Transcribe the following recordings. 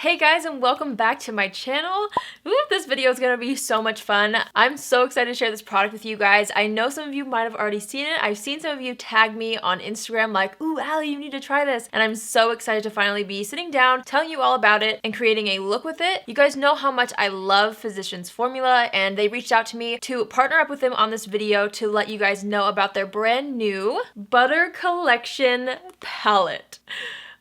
Hey guys, and welcome back to my channel. Ooh, this video is gonna be so much fun. I'm so excited to share this product with you guys. I know some of you might have already seen it. I've seen some of you tag me on Instagram like, ooh, Allie, you need to try this. And I'm so excited to finally be sitting down, telling you all about it, and creating a look with it. You guys know how much I love Physicians Formula, and they reached out to me to partner up with them on this video to let you guys know about their brand new Butter Collection palette.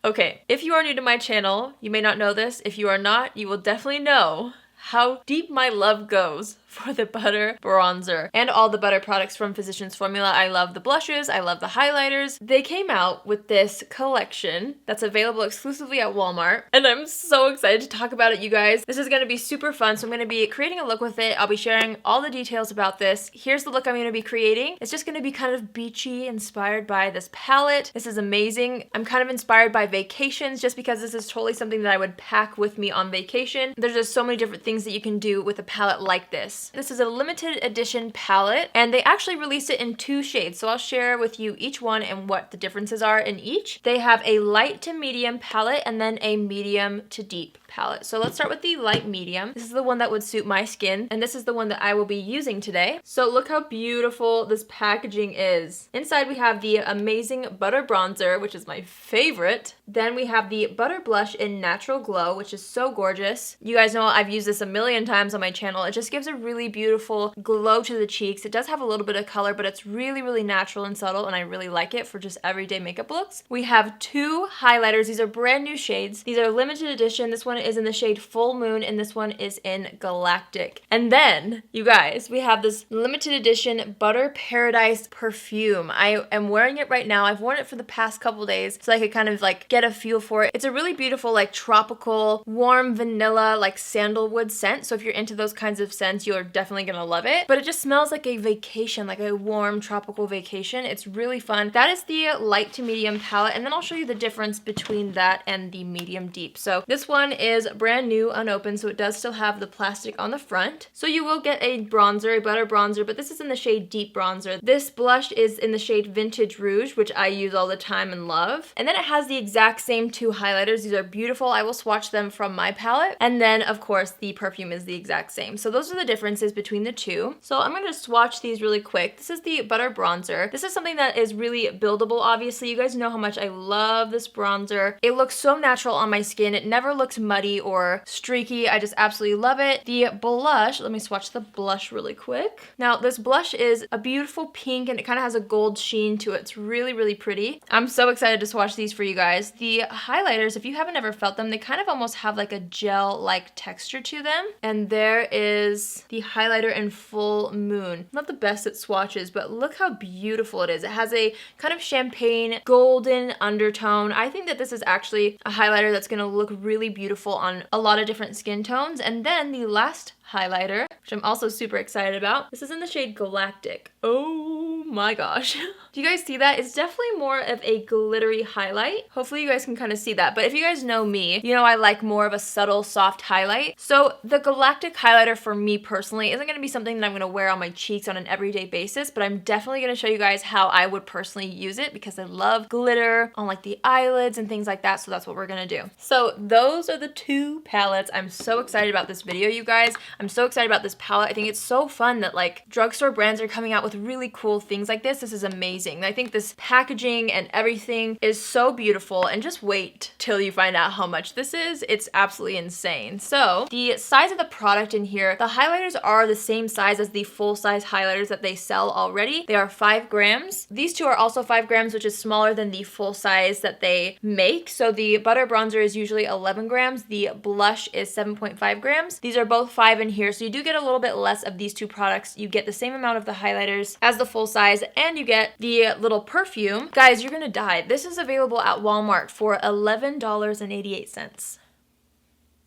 Okay, if you are new to my channel, you may not know this. If you are not, you will definitely know how deep my love goes for the butter bronzer and all the butter products from Physicians Formula. I love the blushes, I love the highlighters. They came out with this collection that's available exclusively at Walmart, and I'm so excited to talk about it, you guys. This is gonna be super fun, so I'm gonna be creating a look with it. I'll be sharing all the details about this. Here's the look I'm gonna be creating. It's just gonna be kind of beachy, inspired by this palette. This is amazing. I'm kind of inspired by vacations just because this is totally something that I would pack with me on vacation. There's just so many different things that you can do with a palette like this. This is a limited edition palette, and they actually released it in 2 shades, so I'll share with you each one and what the differences are in each. They have a light to medium palette and then a medium to deep palette. So let's start with the light medium. This is the one that would suit my skin, and this is the one that I will be using today. So look how beautiful this packaging is. Inside we have the amazing butter bronzer, which is my favorite. Then we have the butter blush in Natural Glow, which is so gorgeous. You guys know I've used this a million times on my channel. It just gives a really beautiful glow to the cheeks. It does have a little bit of color, but it's really natural and subtle, and I really like it for just everyday makeup looks. We have 2 highlighters. These are brand new shades. These are limited edition. This one is in the shade Full Moon, and this one is in Galactic. And then, you guys, we have this limited edition Butter Paradise perfume. I am wearing it right now. I've worn it for the past couple days so I could kind of like get a feel for it. It's a really beautiful, like tropical, warm vanilla, like sandalwood scent. So if you're into those kinds of scents, you're definitely gonna love it. But it just smells like a vacation, like a warm tropical vacation. It's really fun. That is the light to medium palette, and then I'll show you the difference between that and the medium deep. So this one is brand new, unopened, so it does still have the plastic on the front. So you will get a bronzer, a butter bronzer, but this is in the shade Deep Bronzer. This blush is in the shade Vintage Rouge, which I use all the time and love. And then it has the exact same 2 highlighters. These are beautiful. I will swatch them from my palette. And then, of course, the perfume is the exact same. So those are the differences between the 2. So I'm going to swatch these really quick. This is the butter bronzer. This is something that is really buildable, obviously. You guys know how much I love this bronzer. It looks so natural on my skin. It never looks muddy or streaky. I just absolutely love it. The blush, let me swatch the blush really quick. Now, this blush is a beautiful pink, and it kind of has a gold sheen to it. It's really pretty. I'm so excited to swatch these for you guys. The highlighters, if you haven't ever felt them, they kind of almost have like a gel-like texture to them. And there is the highlighter in Full Moon. Not the best at swatches, but look how beautiful it is. It has a kind of champagne golden undertone. I think that this is actually a highlighter that's going to look really beautiful on a lot of different skin tones. And then the last highlighter, which I'm also super excited about. This is in the shade Galactic. Oh my gosh. Do you guys see that? It's definitely more of a glittery highlight. Hopefully you guys can kind of see that. But if you guys know me, you know I like more of a subtle, soft highlight. So the Galactic highlighter for me personally isn't going to be something that I'm going to wear on my cheeks on an everyday basis, but I'm definitely going to show you guys how I would personally use it because I love glitter on like the eyelids and things like that. So that's what we're going to do. So those are the 2 palettes. I'm so excited about this video, you guys. I'm so excited about this palette. I think it's so fun that like drugstore brands are coming out with really cool things like this. This is amazing. I think this packaging and everything is so beautiful, and just wait till you find out how much this is. It's absolutely insane. So the size of the product in here, the highlighters are the same size as the full-size highlighters that they sell already. They are 5 grams. These 2 are also 5 grams, which is smaller than the full size that they make. So the butter bronzer is usually 11 grams. The blush is 7.5 grams. These are both 5 in here, so you do get a little bit less of these 2 products. You get the same amount of the highlighters as the full size, and you get the little perfume. Guys, you're gonna die. This is available at Walmart for $11.88.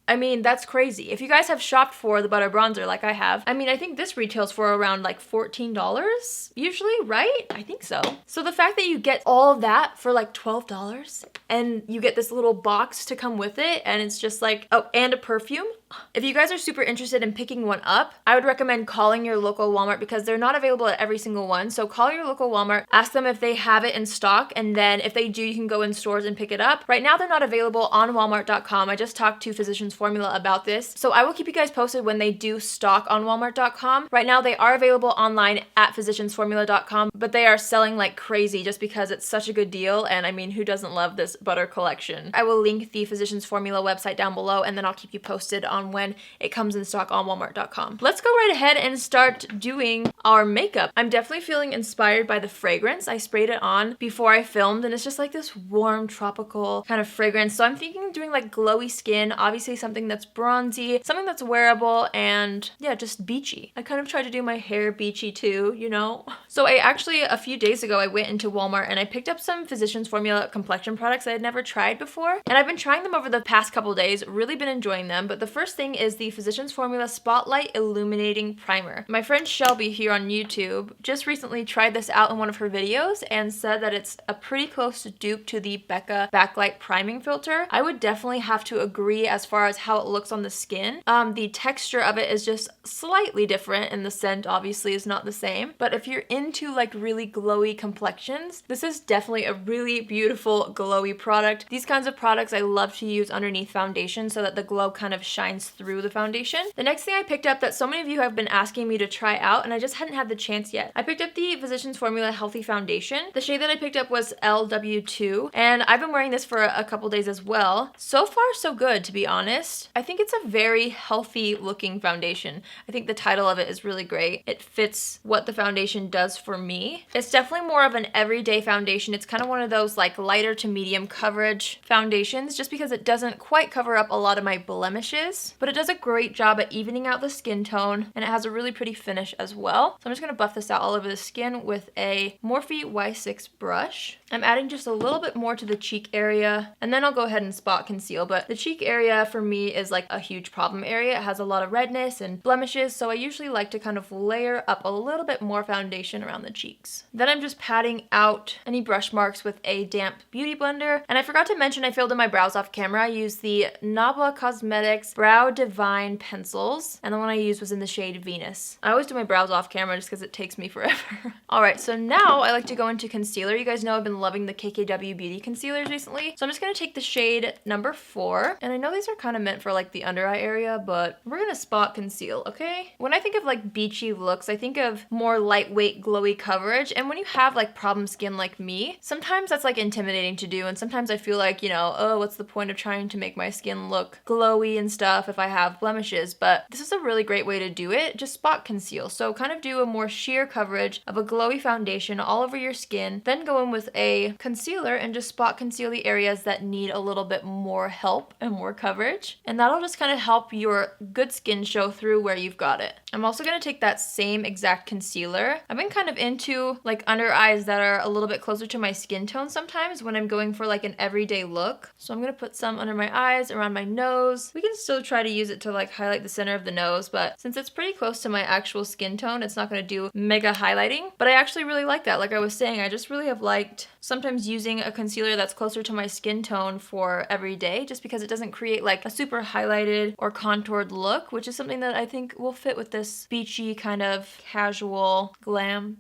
I mean, that's crazy. If you guys have shopped for the butter bronzer like I have, I mean, I think this retails for around like $14 usually, right? I think so. So the fact that you get all of that for like $12 and you get this little box to come with it, and it's just like, oh, and a perfume. If you guys are super interested in picking one up, I would recommend calling your local Walmart because they're not available at every single one. So call your local Walmart, ask them if they have it in stock, and then if they do, you can go in stores and pick it up. Right now, they're not available on Walmart.com. I just talked to Physicians Formula about this. So I will keep you guys posted when they do stock on Walmart.com. Right now, they are available online at physiciansformula.com, but they are selling like crazy just because it's such a good deal. And I mean, who doesn't love this butter collection? I will link the Physicians Formula website down below, and then I'll keep you posted on when it comes in stock on Walmart.com. Let's go right ahead and start doing our makeup. I'm definitely feeling inspired by the fragrance. I sprayed it on before I filmed, and it's just like this warm, tropical kind of fragrance. So I'm thinking of doing like glowy skin, obviously something that's bronzy, something that's wearable, and yeah, just beachy. I kind of tried to do my hair beachy too, you know? So I actually, a few days ago, I went into Walmart and I picked up some Physicians Formula complexion products I had never tried before. And I've been trying them over the past couple days, really been enjoying them. But the first thing is the Physicians Formula Spotlight Illuminating Primer. My friend Shelby here on YouTube just recently tried this out in one of her videos and said that it's a pretty close dupe to the Becca Backlight Priming Filter. I would definitely have to agree as far as how it looks on the skin. The texture of it is just slightly different, and the scent obviously is not the same. But if you're into like really glowy complexions, this is definitely a really beautiful glowy product. These kinds of products I love to use underneath foundation so that the glow kind of shines through the foundation. The next thing I picked up that so many of you have been asking me to try out, and I just hadn't had the chance yet. I picked up the Physicians Formula Healthy Foundation. The shade that I picked up was LW2, and I've been wearing this for a couple days as well. So far, so good, to be honest. I think it's a very healthy looking foundation. I think the title of it is really great. It fits what the foundation does for me. It's definitely more of an everyday foundation. It's kind of one of those like lighter to medium coverage foundations just because it doesn't quite cover up a lot of my blemishes, but it does a great job at evening out the skin tone, and it has a really pretty finish as well. So I'm just going to buff this out all over the skin with a Morphe Y6 brush. I'm adding just a little bit more to the cheek area, and then I'll go ahead and spot conceal, but the cheek area for me is like a huge problem area. It has a lot of redness and blemishes, so I usually like to kind of layer up a little bit more foundation around the cheeks. Then I'm just patting out any brush marks with a damp beauty blender. And I forgot to mention I filled in my brows off camera. I used the Nabla Cosmetics Brow Divine pencils, and the one I used was in the shade Venus. I always do my brows off camera just because it takes me forever. Alright, so now I like to go into concealer. You guys know I've been loving the KKW Beauty concealers recently. So I'm just going to take the shade number 4, and I know these are kind of meant for like the under eye area, but we're going to spot conceal, okay? When I think of like beachy looks, I think of more lightweight, glowy coverage, and when you have like problem skin like me, sometimes that's like intimidating to do, and sometimes I feel like, you know, oh, what's the point of trying to make my skin look glowy and stuff if I have blemishes? But this is a really great way to do it. Just spot conceal. So kind of do a more sheer coverage of a glowy foundation all over your skin, then go in with a concealer and just spot conceal the areas that need a little bit more help and more coverage, and that'll just kind of help your good skin show through where you've got it. I'm also going to take that same exact concealer. I've been kind of into like under eyes that are a little bit closer to my skin tone sometimes when I'm going for like an everyday look. So I'm going to put some under my eyes, around my nose. We can still try to use it to like highlight the center of the nose, but since it's pretty close to my actual skin tone, it's not going to do mega highlighting. But I actually really like that. Like I was saying, I just really have liked sometimes using a concealer that's closer to my skin tone for every day, just because it doesn't create like a super highlighted or contoured look, which is something that I think will fit with this beachy kind of casual glam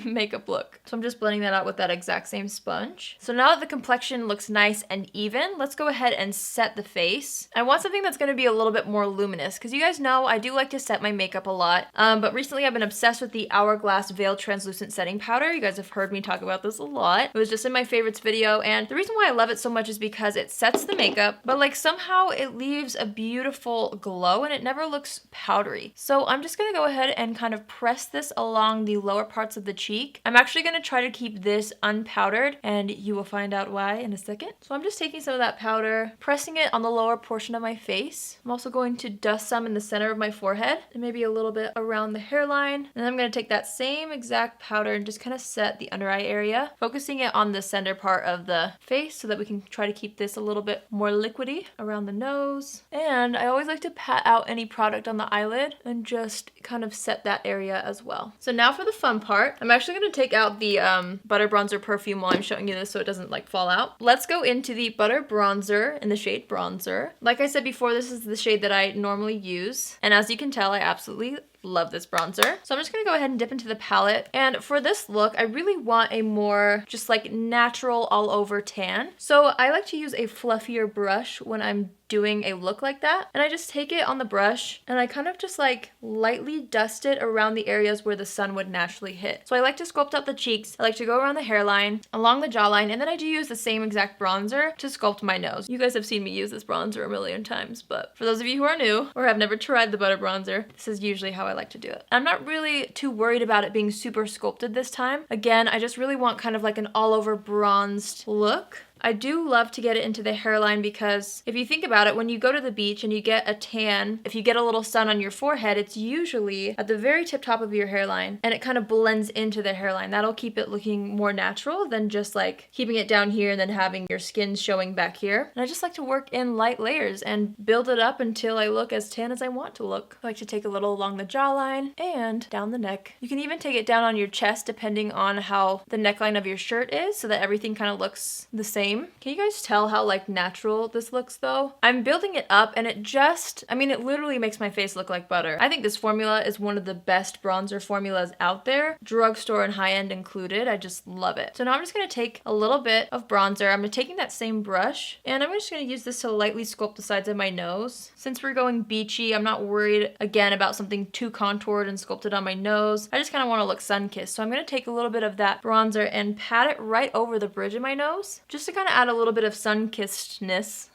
makeup look. So I'm just blending that out with that exact same sponge. So now that the complexion looks nice and even, let's go ahead and set the face. I want something that's going to be a little bit more luminous because you guys know I do like to set my makeup a lot, but recently I've been obsessed with the Hourglass Veil Translucent Setting Powder. You guys have heard me talk about this a lot. It was just in my favorites video, and the reason why I love it so much is because it sets the makeup, but like somehow it leaves a beautiful glow and it never looks powdery. So I'm just going to go ahead and kind of press this along the lower parts of the cheek. I'm actually going to try to keep this unpowdered, and you will find out why in a second. So I'm just taking some of that powder, pressing it on the lower portion of my face. I'm also going to dust some in the center of my forehead and maybe a little bit around the hairline. And then I'm going to take that same exact powder and just kind of set the under eye area, focusing it on the center part of the face so that we can try to keep this a little bit more liquidy around the nose. And I always like to pat out any product on the eyelid and just kind of set that area as well. So now for the fun part. start, I'm actually going to take out the Butter Bronzer Perfume while I'm showing you this so it doesn't like fall out. Let's go into the Butter Bronzer in the shade Bronzer. Like I said before, this is the shade that I normally use. And as you can tell, I absolutely love this bronzer. So I'm just gonna go ahead and dip into the palette. And for this look, I really want a more just like natural all over tan. So I like to use a fluffier brush when I'm doing a look like that. And I just take it on the brush and I kind of just like lightly dust it around the areas where the sun would naturally hit. So I like to sculpt out the cheeks. I like to go around the hairline, along the jawline, and then I do use the same exact bronzer to sculpt my nose. You guys have seen me use this bronzer a million times, but for those of you who are new or have never tried the Butter Bronzer, this is usually how I like to do it. I'm not really too worried about it being super sculpted this time. Again, I just really want kind of like an all over bronzed look. I do love to get it into the hairline because if you think about it, when you go to the beach and you get a tan, if you get a little sun on your forehead, it's usually at the very tip top of your hairline and it kind of blends into the hairline. That'll keep it looking more natural than just like keeping it down here and then having your skin showing back here. And I just like to work in light layers and build it up until I look as tan as I want to look. I like to take a little along the jawline and down the neck. You can even take it down on your chest depending on how the neckline of your shirt is so that everything kind of looks the same. Can you guys tell how like natural this looks though? I'm building it up and it just, I mean, it literally makes my face look like butter. I think this formula is one of the best bronzer formulas out there, drugstore and high-end included. I just love it. So now I'm just gonna take a little bit of bronzer. I'm taking that same brush and I'm just gonna use this to lightly sculpt the sides of my nose. Since we're going beachy, I'm not worried again about something too contoured and sculpted on my nose. I just kind of want to look sun-kissed. So I'm gonna take a little bit of that bronzer and pat it right over the bridge of my nose, just to kind of add a little bit of sun-kissedness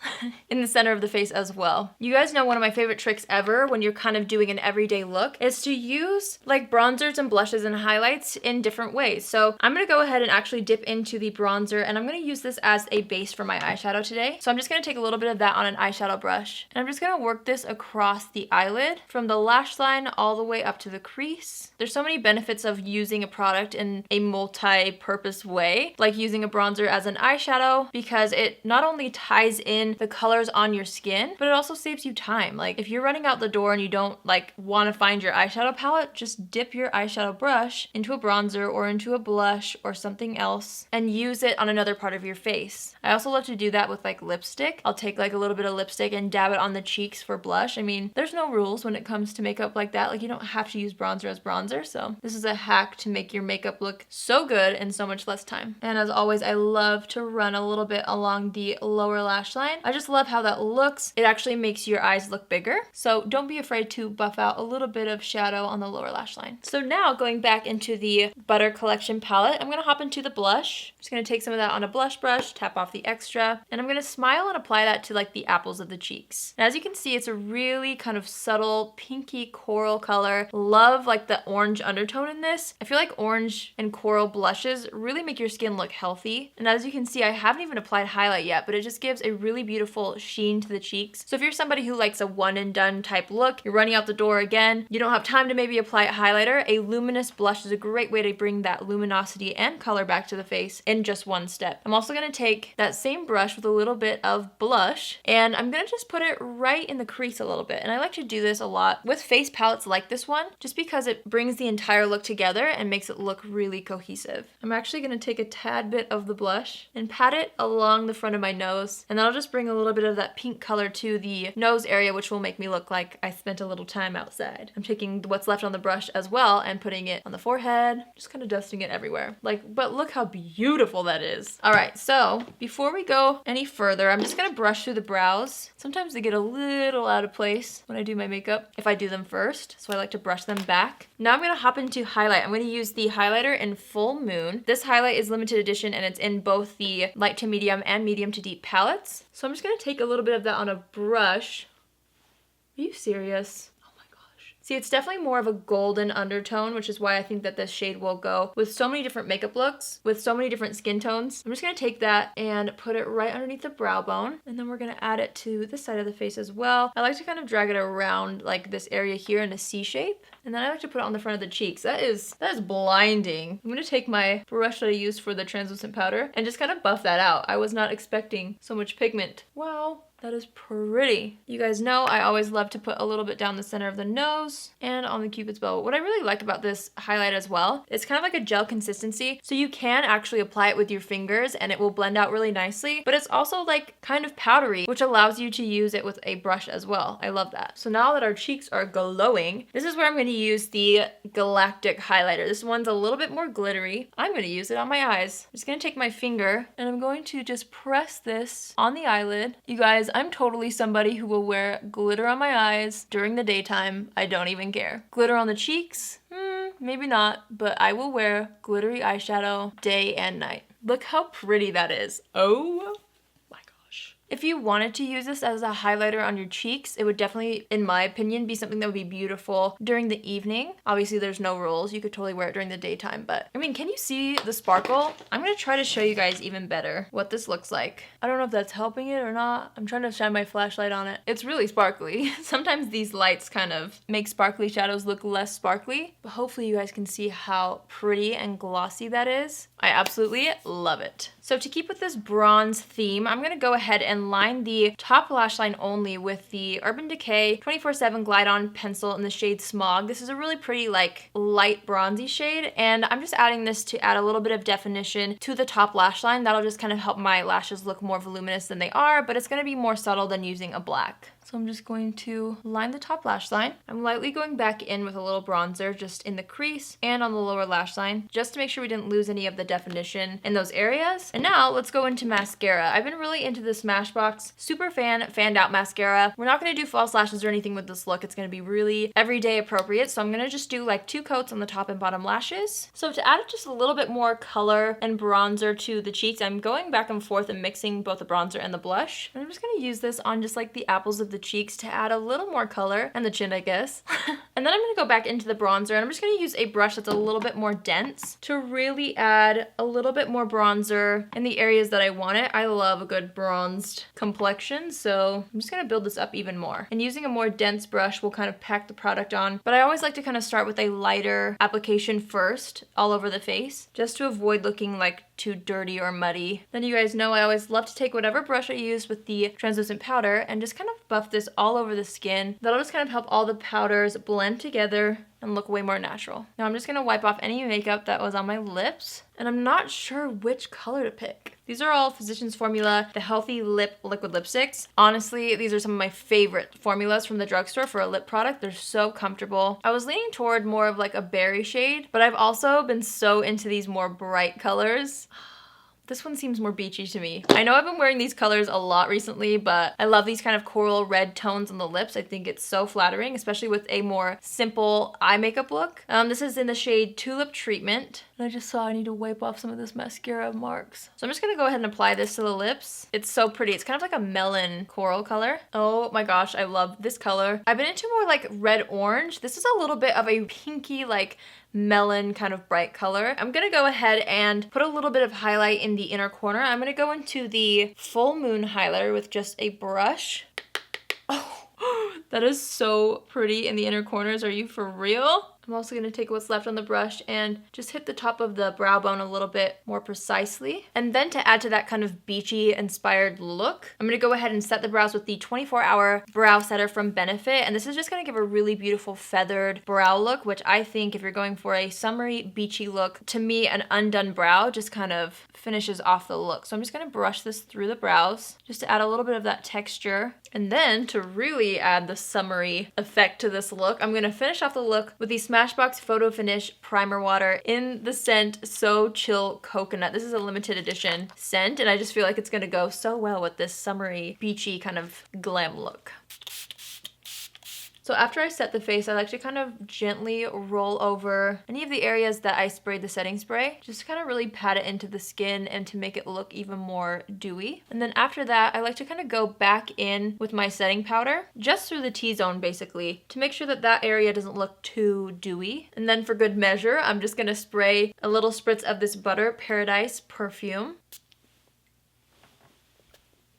in the center of the face as well. You guys know one of my favorite tricks ever when you're kind of doing an everyday look is to use like bronzers and blushes and highlights in different ways. So I'm gonna go ahead and actually dip into the bronzer and I'm gonna use this as a base for my eyeshadow today. So I'm just gonna take a little bit of that on an eyeshadow brush and I'm just gonna work this across the eyelid from the lash line all the way up to the crease. There's so many benefits of using a product in a multi-purpose way, like using a bronzer as an eyeshadow, because it not only ties in the colors on your skin, but it also saves you time. Like if you're running out the door and you don't like want to find your eyeshadow palette, just dip your eyeshadow brush into a bronzer or into a blush or something else and use it on another part of your face. I also love to do that with like lipstick. I'll take like a little bit of lipstick and dab it on the cheeks for blush. I mean, there's no rules when it comes to makeup like that. Like you don't have to use bronzer as bronzer. So this is a hack to make your makeup look so good in so much less time. And as always, I love to run a little bit along the lower lash line. I just love how that looks. It actually makes your eyes look bigger. So don't be afraid to buff out a little bit of shadow on the lower lash line. So now going back into the Butter Collection palette, I'm gonna hop into the blush. I'm just gonna take some of that on a blush brush, tap off the extra, and I'm gonna smile and apply that to like the apples of the cheeks. And as you can see, it's a really kind of subtle pinky coral color. Love like the orange undertone in this. I feel like orange and coral blushes really make your skin look healthy. And as you can see, I haven't even applied highlight yet, but it just gives a really beautiful sheen to the cheeks. So if you're somebody who likes a one and done type look, you're running out the door again, you don't have time to maybe apply a highlighter, a luminous blush is a great way to bring that luminosity and color back to the face in just one step. I'm also gonna take that same brush with a little bit of blush and I'm gonna just put it right in the crease a little bit. And I like to do this a lot with face palettes like this one, just because it brings the entire look together and makes it look really cohesive. I'm actually gonna take a tad bit of the blush and pat it along the front of my nose, and that'll just bring a little bit of that pink color to the nose area, which will make me look like I spent a little time outside. I'm taking what's left on the brush as well and putting it on the forehead, just kind of dusting it everywhere. Like, but look how beautiful that is. All right, so before we go any further, I'm just gonna brush through the brows. Sometimes they get a little out of place when I do my makeup if I do them first, so I like to brush them back. Now I'm gonna hop into highlight. I'm gonna use the highlighter in Full Moon. This highlight is limited edition and it's in both the light to medium and medium to deep palettes. So I'm just gonna take a little bit of that on a brush. Are you serious? See, it's definitely more of a golden undertone, which is why I think that this shade will go with so many different makeup looks, with so many different skin tones. I'm just gonna take that and put it right underneath the brow bone, and then we're gonna add it to this side of the face as well. I like to kind of drag it around like this area here in a C shape, and then I like to put it on the front of the cheeks. That is blinding. I'm gonna take my brush that I used for the translucent powder and just kind of buff that out. I was not expecting so much pigment. Wow. That is pretty. You guys know I always love to put a little bit down the center of the nose and on the Cupid's bow. What I really like about this highlight as well, it's kind of like a gel consistency, so you can actually apply it with your fingers and it will blend out really nicely, but it's also like kind of powdery, which allows you to use it with a brush as well. I love that. So now that our cheeks are glowing, this is where I'm going to use the Galactic Highlighter. This one's a little bit more glittery. I'm going to use it on my eyes. I'm just going to take my finger and I'm going to just press this on the eyelid. You guys, I'm totally somebody who will wear glitter on my eyes during the daytime. I don't even care. Glitter on the cheeks? Maybe not, but I will wear glittery eyeshadow day and night. Look how pretty that is. Oh my gosh. If you wanted to use this as a highlighter on your cheeks, it would definitely, in my opinion, be something that would be beautiful during the evening. Obviously, there's no rules. You could totally wear it during the daytime, but I mean, can you see the sparkle? I'm gonna try to show you guys even better what this looks like. I don't know if that's helping it or not. I'm trying to shine my flashlight on it. It's really sparkly. Sometimes these lights kind of make sparkly shadows look less sparkly, but hopefully you guys can see how pretty and glossy that is. I absolutely love it. So to keep with this bronze theme, I'm gonna go ahead and line the top lash line only with the Urban Decay 24/7 Glide On Pencil in the shade Smog. This is a really pretty like light bronzy shade, and I'm just adding this to add a little bit of definition to the top lash line. That'll just kind of help my lashes look more voluminous than they are, but it's gonna be more subtle than using a black. So I'm just going to line the top lash line. I'm lightly going back in with a little bronzer just in the crease and on the lower lash line, just to make sure we didn't lose any of the definition in those areas. And now let's go into mascara. I've been really into the Smashbox Super Fanned Out Mascara. We're not gonna do false lashes or anything with this look. It's gonna be really everyday appropriate. So I'm gonna just do like 2 coats on the top and bottom lashes. So to add just a little bit more color and bronzer to the cheeks, I'm going back and forth and mixing both the bronzer and the blush. And I'm just gonna use this on just like the apples of the cheeks to add a little more color, and the chin, I guess. And then I'm gonna go back into the bronzer, and I'm just gonna use a brush that's a little bit more dense to really add a little bit more bronzer in the areas that I want it. I love a good bronzed complexion, so I'm just gonna build this up even more. And using a more dense brush will kind of pack the product on, but I always like to kind of start with a lighter application first, all over the face, just to avoid looking like too dirty or muddy. Then you guys know I always love to take whatever brush I use with the translucent powder and just kind of buff this all over the skin. That'll just kind of help all the powders blend together and look way more natural. Now I'm just gonna wipe off any makeup that was on my lips, and I'm not sure which color to pick. These are all Physicians Formula, the Healthy Lip Liquid Lipsticks. Honestly, these are some of my favorite formulas from the drugstore for a lip product. They're so comfortable. I was leaning toward more of like a berry shade, but I've also been so into these more bright colors. This one seems more beachy to me. I know I've been wearing these colors a lot recently, but I love these kind of coral red tones on the lips. I think it's so flattering, especially with a more simple eye makeup look. This is in the shade Tulip Treatment. And I just saw I need to wipe off some of this mascara marks. So I'm just gonna go ahead and apply this to the lips. It's so pretty. It's kind of like a melon coral color. Oh my gosh, I love this color. I've been into more like red orange. This is a little bit of a pinky like melon kind of bright color. I'm gonna go ahead and put a little bit of highlight in the inner corner. I'm gonna go into the Full Moon highlighter with just a brush. Oh, that is so pretty in the inner corners. Are you for real? I'm also gonna take what's left on the brush and just hit the top of the brow bone a little bit more precisely. And then to add to that kind of beachy inspired look, I'm gonna go ahead and set the brows with the 24-hour brow setter from Benefit. And this is just gonna give a really beautiful feathered brow look, which I think if you're going for a summery beachy look, to me an undone brow just kind of finishes off the look. So I'm just gonna brush this through the brows just to add a little bit of that texture. And then to really add the summery effect to this look, I'm gonna finish off the look with the Smashbox Photo Finish Primer Water in the scent So Chill Coconut. This is a limited edition scent, and I just feel like it's gonna go so well with this summery, beachy kind of glam look. So after I set the face, I like to kind of gently roll over any of the areas that I sprayed the setting spray, just to kind of really pat it into the skin and to make it look even more dewy. And then after that, I like to kind of go back in with my setting powder, just through the T-zone basically, to make sure that that area doesn't look too dewy. And then for good measure, I'm just gonna spray a little spritz of this Butter Paradise perfume.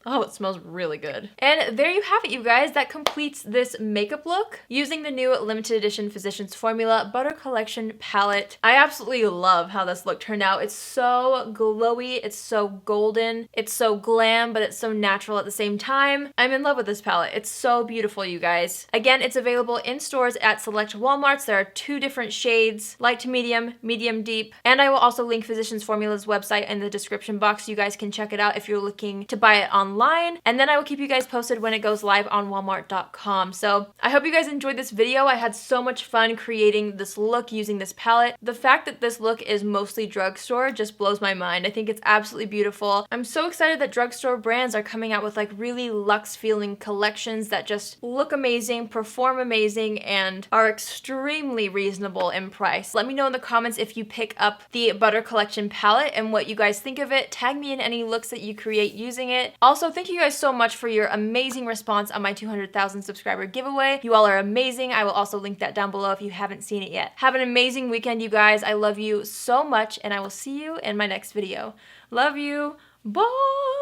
Oh, it smells really good. And there you have it, you guys. That completes this makeup look using the new limited edition Physicians Formula Butter Collection palette. I absolutely love how this look turned out. It's so glowy, it's so golden, it's so glam, but it's so natural at the same time. I'm in love with this palette. It's so beautiful, you guys. Again, it's available in stores at select Walmarts. There are 2 different shades, light to medium, medium deep, and I will also link Physicians Formula's website in the description box so you guys can check it out if you're looking to buy it online. And then I will keep you guys posted when it goes live on walmart.com. So I hope you guys enjoyed this video. I had so much fun creating this look using this palette. The fact that this look is mostly drugstore just blows my mind. I think it's absolutely beautiful. I'm so excited that drugstore brands are coming out with like really luxe feeling collections that just look amazing, perform amazing, and are extremely reasonable in price. Let me know in the comments if you pick up the Butter Collection palette and what you guys think of it. Tag me in any looks that you create using it. Also, thank you guys so much for your amazing response on my 200,000 subscriber giveaway. You all are amazing. I will also link that down below if you haven't seen it yet. Have an amazing weekend, you guys. I love you so much, and I will see you in my next video. Love you. Bye!